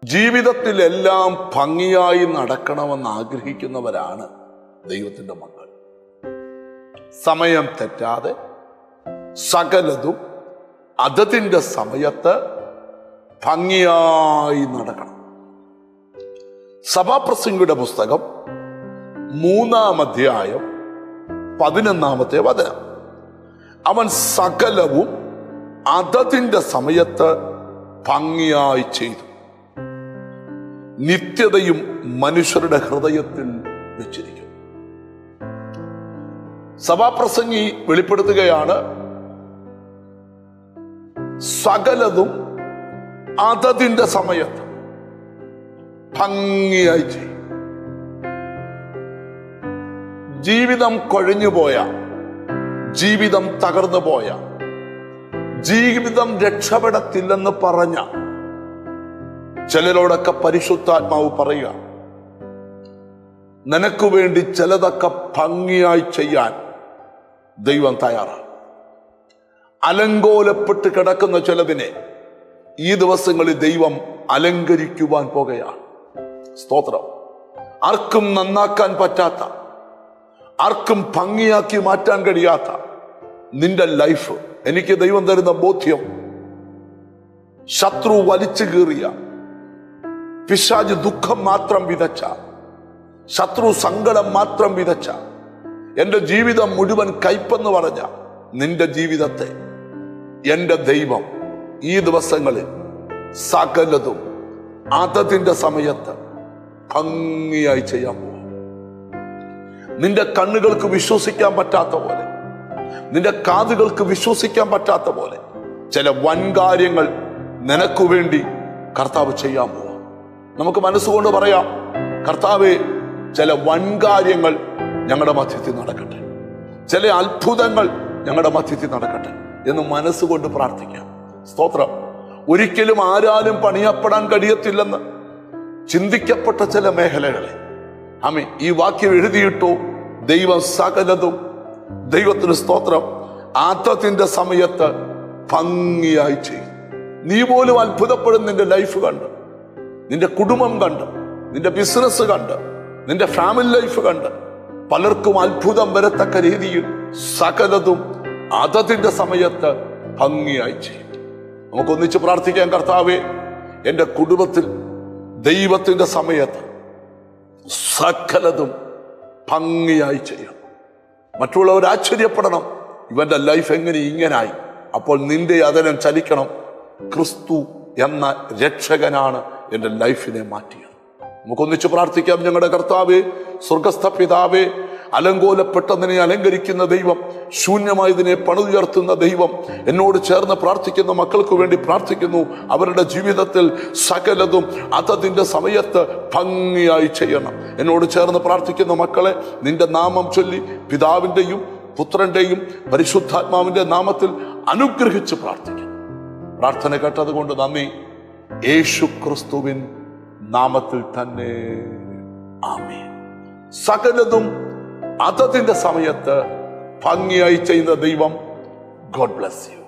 ജീവിതത്തിലെല്ലാം ഭംഗിയായി നടക്കണമെന്ന് ആഗ്രഹിക്കുന്നവരാണ് ദൈവത്തിൻ്റെ മക്കൾ. സമയം തെറ്റാതെ സകലതും അതതിൻ്റെ സമയത്ത് ഭംഗിയായി നടക്കണം. സഭാപ്രസംഗിയുടെ പുസ്തകം 3-ാം അധ്യായം 11-ാമത്തെ വചനം. അവൻ സകലവും അതതിൻ്റെ സമയത്ത് ഭംഗിയായി ചെയ്തു, നിത്യതയും മനുഷ്യരുടെ ഹൃദയത്തിൽ വെച്ചിരിക്കും. സഭാപ്രസംഗി വെളിപ്പെടുത്തുകയാണ്, സകലതും അതതിൻ്റെ സമയത്ത് ഭംഗിയായി ചെയ്യും. ജീവിതം കൊഴിഞ്ഞുപോയ, ജീവിതം തകർന്നു പോയ, ജീവിതം രക്ഷപ്പെടത്തില്ലെന്ന് പറഞ്ഞ ചിലരോടൊക്കെ പരിശുദ്ധാത്മാവ് പറയുക, നിനക്ക് വേണ്ടി ചിലതൊക്കെ ഭംഗിയായി ചെയ്യാൻ ദൈവം തയ്യാറാണ്. അലങ്കോലപ്പെട്ട് കിടക്കുന്ന ചിലതിനെ ഈ ദിവസങ്ങളിൽ ദൈവം അലങ്കരിക്കുവാൻ പോകുകയാണ്. സ്തോത്രം. ആർക്കും നന്നാക്കാൻ പറ്റാത്ത, ആർക്കും ഭംഗിയാക്കി മാറ്റാൻ കഴിയാത്ത നിന്റെ ലൈഫ്, എനിക്ക് ദൈവം തരുന്ന ബോധ്യം, ശത്രു വലിച്ചു കീറിയ, പിശാച് ദുഃഖം മാത്രം വിതച്ച, ശത്രു സങ്കടം മാത്രം വിതച്ച, എന്റെ ജീവിതം മുഴുവൻ കയ്പെന്ന് പറഞ്ഞ നിന്റെ ജീവിതത്തെ എന്റെ ദൈവം ഈ ദിവസങ്ങളിൽ സകലതും അതതിൻ്റെ സമയത്ത് ഭംഗിയായി ചെയ്യാൻ പോകും. നിന്റെ കണ്ണുകൾക്ക് വിശ്വസിക്കാൻ പറ്റാത്ത പോലെ, നിന്റെ കാതുകൾക്ക് വിശ്വസിക്കാൻ പറ്റാത്ത പോലെ ചില വൻകാര്യങ്ങൾ നിനക്ക് വേണ്ടി കർത്താവ് ചെയ്യാൻ പോവാം. നമുക്ക് മനസ്സുകൊണ്ട് പറയാം, കർത്താവേ, ചില വൻകാര്യങ്ങൾ ഞങ്ങളുടെ മധ്യത്തിൽ നടക്കട്ടെ, ചില അത്ഭുതങ്ങൾ ഞങ്ങളുടെ മധ്യത്തിൽ നടക്കട്ടെ എന്ന് മനസ്സുകൊണ്ട് പ്രാർത്ഥിക്കാം. സ്തോത്രം. ഒരിക്കലും ആരാലും പണിയപ്പെടാൻ കഴിയത്തില്ലെന്ന് ചിന്തിക്കപ്പെട്ട ചില മേഖലകളെ ആമേൻ ഈ വാക്യം എഴുതിയിട്ടു. ദൈവം സകലതും, ദൈവത്തിന് സ്തോത്രം, ആത്തത്തിന്റെ സമയത്ത് ഭംഗിയായി ചെയ്യും. നീ പോലും അത്ഭുതപ്പെടും. നിന്റെ ലൈഫ് കണ്ട്, നിന്റെ കുടുംബം കണ്ട്, നിന്റെ ബിസിനസ് കണ്ട്, നിന്റെ ഫാമിലി ലൈഫ് കണ്ട് പലർക്കും അത്ഭുതം വരത്തക്ക രീതിയിൽ സകലതും അതതിന്റെ സമയത്ത് ഭംഗിയായി ചെയ്യും. നമുക്കൊന്നിച്ച് പ്രാർത്ഥിക്കാം. കർത്താവേ, എൻ്റെ കുടുംബത്തിൽ ദൈവത്തിന്റെ സമയത്ത് സകലതും ഭംഗിയായി ചെയ്യണം. മറ്റുള്ളവർ ആശ്ചര്യപ്പെടണം, ഇവന്റെ ലൈഫ് എങ്ങനെ ഇങ്ങനായി. അപ്പോൾ നിന്റെ അതരം ചലിക്കണം. ക്രിസ്തു എന്ന രക്ഷകനാണ് എൻ്റെ ലൈഫിനെ മാറ്റിയത്. നമുക്കൊന്നിച്ച് പ്രാർത്ഥിക്കാം. ഞങ്ങളുടെ കർത്താവേ, സ്വർഗസ്ഥ പിതാവേ, അലങ്കോലപ്പെട്ടതിനെ അലങ്കരിക്കുന്ന ദൈവം, ശൂന്യമായതിനെ പണിതുയർത്തുന്ന ദൈവം, എന്നോട് ചേർന്ന് പ്രാർത്ഥിക്കുന്ന മക്കൾക്ക് വേണ്ടി പ്രാർത്ഥിക്കുന്നു. അവരുടെ ജീവിതത്തിൽ സകലതും അതതിൻ്റെ സമയത്ത് ഭംഗിയായി ചെയ്യണം. എന്നോട് ചേർന്ന് പ്രാർത്ഥിക്കുന്ന മക്കളെ നിന്റെ നാമം ചൊല്ലി പിതാവിൻ്റെയും പുത്രന്റെയും പരിശുദ്ധാത്മാവിന്റെ നാമത്തിൽ അനുഗ്രഹിച്ച് പ്രാർത്ഥിക്കുന്നു. പ്രാർത്ഥന കേട്ടത് കൊണ്ട് നന്ദി. യേശു ക്രിസ്തുവിൻ നാമത്തിൽ തന്നെ ആമേൻ. സകലതും അതതിന്റെ സമയത്ത് ഭംഗിയായി ചെയ്യുന്ന ദൈവം. God bless you.